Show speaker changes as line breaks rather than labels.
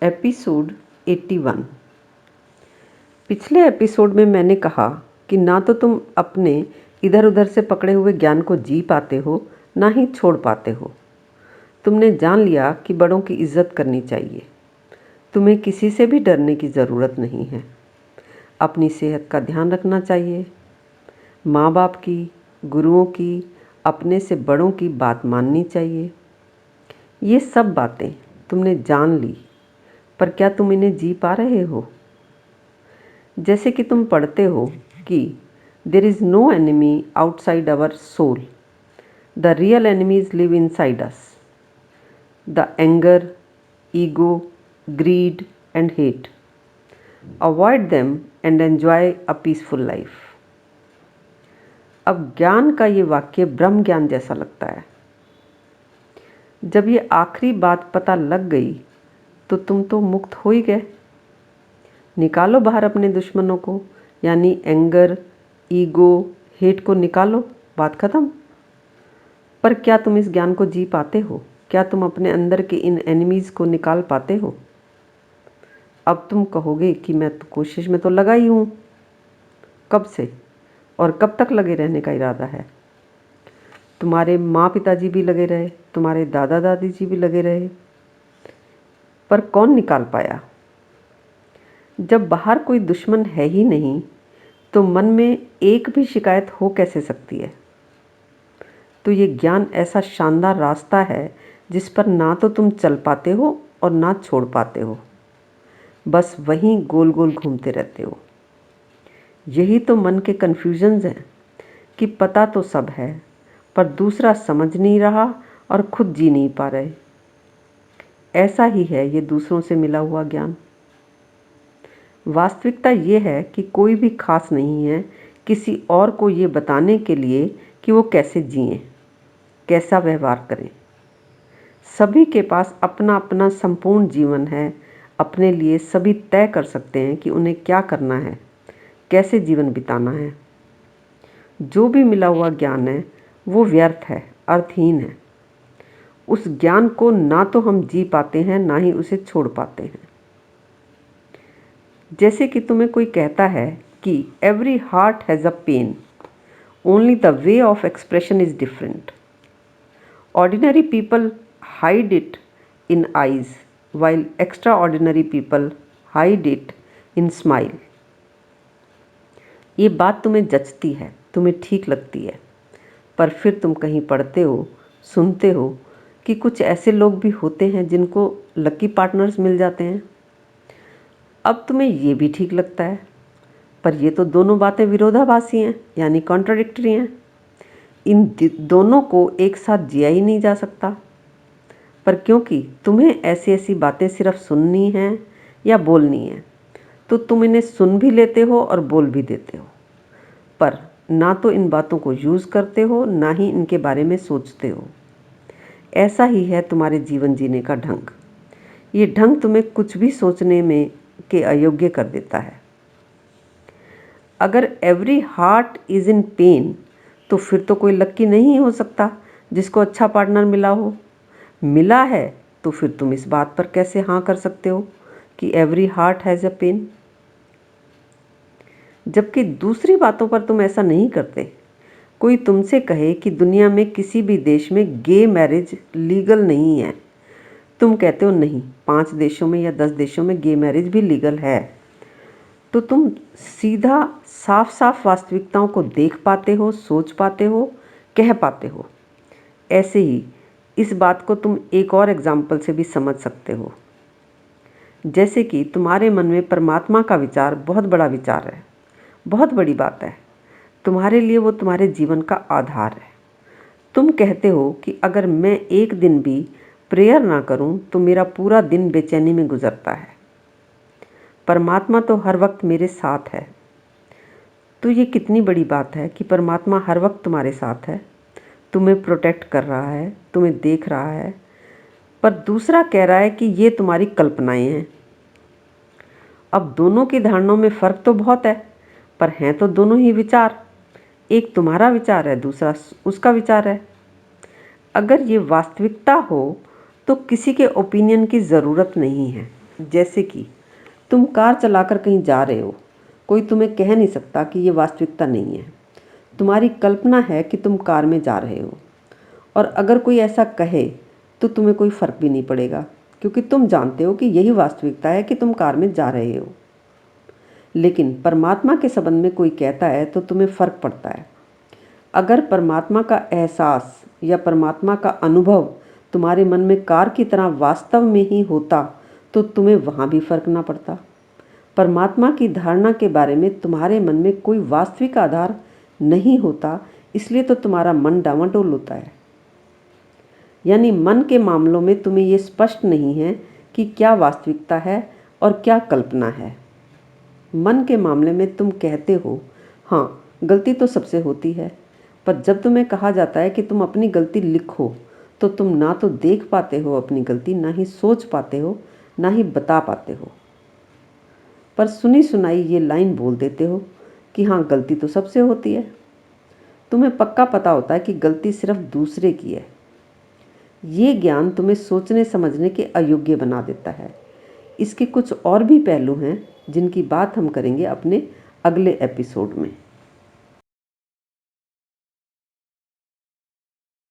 Episode 81। पिछले episode में मैंने कहा कि ना तो तुम अपने इधर उधर से पकड़े हुए ज्ञान को जी पाते हो, ना ही छोड़ पाते हो। तुमने जान लिया कि बड़ों की इज्जत करनी चाहिए। तुम्हें किसी से भी डरने की ज़रूरत नहीं है। अपनी सेहत का ध्यान रखना चाहिए। माँ बाप की, गुरुओं की, अपने से बड़ों की बात माननी चाहिए। ये सब बातें तुमने जान ली, पर क्या तुम इन्हें जी पा रहे हो? जैसे कि तुम पढ़ते हो कि there is no enemy outside our soul, the real enemies live inside us, the anger, ego, greed and hate. Avoid them and enjoy a peaceful life. अब ज्ञान का ये वाक्य ब्रह्म ज्ञान जैसा लगता है। जब ये आखिरी बात पता लग गई तो तुम तो मुक्त हो ही गए। निकालो बाहर अपने दुश्मनों को, यानी एंगर, ईगो, हेट को निकालो, बात ख़त्म। पर क्या तुम इस ज्ञान को जी पाते हो? क्या तुम अपने अंदर के इन एनिमीज़ को निकाल पाते हो? अब तुम कहोगे कि मैं तो कोशिश में तो लगा ही हूँ। कब से और कब तक लगे रहने का इरादा है? तुम्हारे माँ पिताजी भी लगे रहे, तुम्हारे दादा दादी जी भी लगे रहे, पर कौन निकाल पाया? जब बाहर कोई दुश्मन है ही नहीं तो मन में एक भी शिकायत हो कैसे सकती है? तो ये ज्ञान ऐसा शानदार रास्ता है जिस पर ना तो तुम चल पाते हो और ना छोड़ पाते हो, बस वहीं गोल गोल घूमते रहते हो। यही तो मन के कन्फ्यूजन्स हैं कि पता तो सब है पर दूसरा समझ नहीं रहा और खुद जी नहीं पा रहे। ऐसा ही है ये दूसरों से मिला हुआ ज्ञान। वास्तविकता ये है कि कोई भी खास नहीं है किसी और को ये बताने के लिए कि वो कैसे जिएं, कैसा व्यवहार करें। सभी के पास अपना अपना संपूर्ण जीवन है। अपने लिए सभी तय कर सकते हैं कि उन्हें क्या करना है, कैसे जीवन बिताना है। जो भी मिला हुआ ज्ञान है वो व्यर्थ है, अर्थहीन है। उस ज्ञान को ना तो हम जी पाते हैं, ना ही उसे छोड़ पाते हैं। जैसे कि तुम्हें कोई कहता है कि every heart has a pain, only the way of expression is different. Ordinary people hide it in eyes, while extraordinary people hide it in smile. ये बात तुम्हें जचती है, तुम्हें ठीक लगती है, पर फिर तुम कहीं पढ़ते हो, सुनते हो कि कुछ ऐसे लोग भी होते हैं जिनको लकी पार्टनर्स मिल जाते हैं। अब तुम्हें ये भी ठीक लगता है, पर ये तो दोनों बातें विरोधाभासी हैं, यानी कॉन्ट्राडिक्टरी हैं। इन दोनों को एक साथ जिया ही नहीं जा सकता। पर क्योंकि तुम्हें ऐसी ऐसी बातें सिर्फ सुननी हैं या बोलनी हैं, तो तुम इन्हें सुन भी लेते हो और बोल भी देते हो, पर ना तो इन बातों को यूज़ करते हो, ना ही इनके बारे में सोचते हो। ऐसा ही है तुम्हारे जीवन जीने का ढंग। ये ढंग तुम्हें कुछ भी सोचने में के अयोग्य कर देता है। अगर every heart is in pen, तो फिर तो कोई लक्की नहीं हो सकता जिसको अच्छा पार्टनर मिला हो। मिला है तो फिर तुम इस बात पर कैसे हाँ कर सकते हो कि every heart has a pain, जबकि दूसरी बातों पर तुम ऐसा नहीं करते। कोई तुमसे कहे कि दुनिया में किसी भी देश में गे मैरिज लीगल नहीं है, तुम कहते हो नहीं, 5 देशों में या 10 देशों में गे मैरिज भी लीगल है। तो तुम सीधा साफ साफ वास्तविकताओं को देख पाते हो, सोच पाते हो, कह पाते हो। ऐसे ही इस बात को तुम एक और एग्जाम्पल से भी समझ सकते हो। जैसे कि तुम्हारे मन में परमात्मा का विचार बहुत बड़ा विचार है, बहुत बड़ी बात है। तुम्हारे लिए वो तुम्हारे जीवन का आधार है। तुम कहते हो कि अगर मैं एक दिन भी प्रेयर ना करूं तो मेरा पूरा दिन बेचैनी में गुजरता है। परमात्मा तो हर वक्त मेरे साथ है। तो ये कितनी बड़ी बात है कि परमात्मा हर वक्त तुम्हारे साथ है, तुम्हें प्रोटेक्ट कर रहा है, तुम्हें देख रहा है। पर दूसरा कह रहा है कि ये तुम्हारी कल्पनाएं हैं। अब दोनों की धारणाओं में फ़र्क तो बहुत है, पर हैं तो दोनों ही विचार। एक तुम्हारा विचार है, दूसरा उसका विचार है। अगर ये वास्तविकता हो तो किसी के ओपिनियन की ज़रूरत नहीं है। जैसे कि तुम कार चलाकर कहीं जा रहे हो, कोई तुम्हें कह नहीं सकता कि ये वास्तविकता नहीं है। तुम्हारी कल्पना है कि तुम कार में जा रहे हो, और अगर कोई ऐसा कहे तो तुम्हें कोई फ़र्क भी नहीं पड़ेगा, क्योंकि तुम जानते हो कि यही वास्तविकता है कि तुम कार में जा रहे हो। लेकिन परमात्मा के संबंध में कोई कहता है तो तुम्हें फ़र्क पड़ता है। अगर परमात्मा का एहसास या परमात्मा का अनुभव तुम्हारे मन में कार की तरह वास्तव में ही होता तो तुम्हें वहाँ भी फ़र्क ना पड़ता। परमात्मा की धारणा के बारे में तुम्हारे मन में कोई वास्तविक आधार नहीं होता, इसलिए तो तुम्हारा मन डावाडोल होता है। यानी मन के मामलों में तुम्हें ये स्पष्ट नहीं है कि क्या वास्तविकता है और क्या कल्पना है। मन के मामले में तुम कहते हो, हाँ गलती तो सबसे होती है, पर जब तुम्हें कहा जाता है कि तुम अपनी गलती लिखो तो तुम ना तो देख पाते हो अपनी गलती, ना ही सोच पाते हो, ना ही बता पाते हो। पर सुनी सुनाई ये लाइन बोल देते हो कि हाँ गलती तो सबसे होती है। तुम्हें पक्का पता होता है कि गलती सिर्फ दूसरे की है। ये ज्ञान तुम्हें सोचने समझने के अयोग्य बना देता है। इसके कुछ और भी पहलू हैं जिनकी बात हम करेंगे अपने अगले एपिसोड में।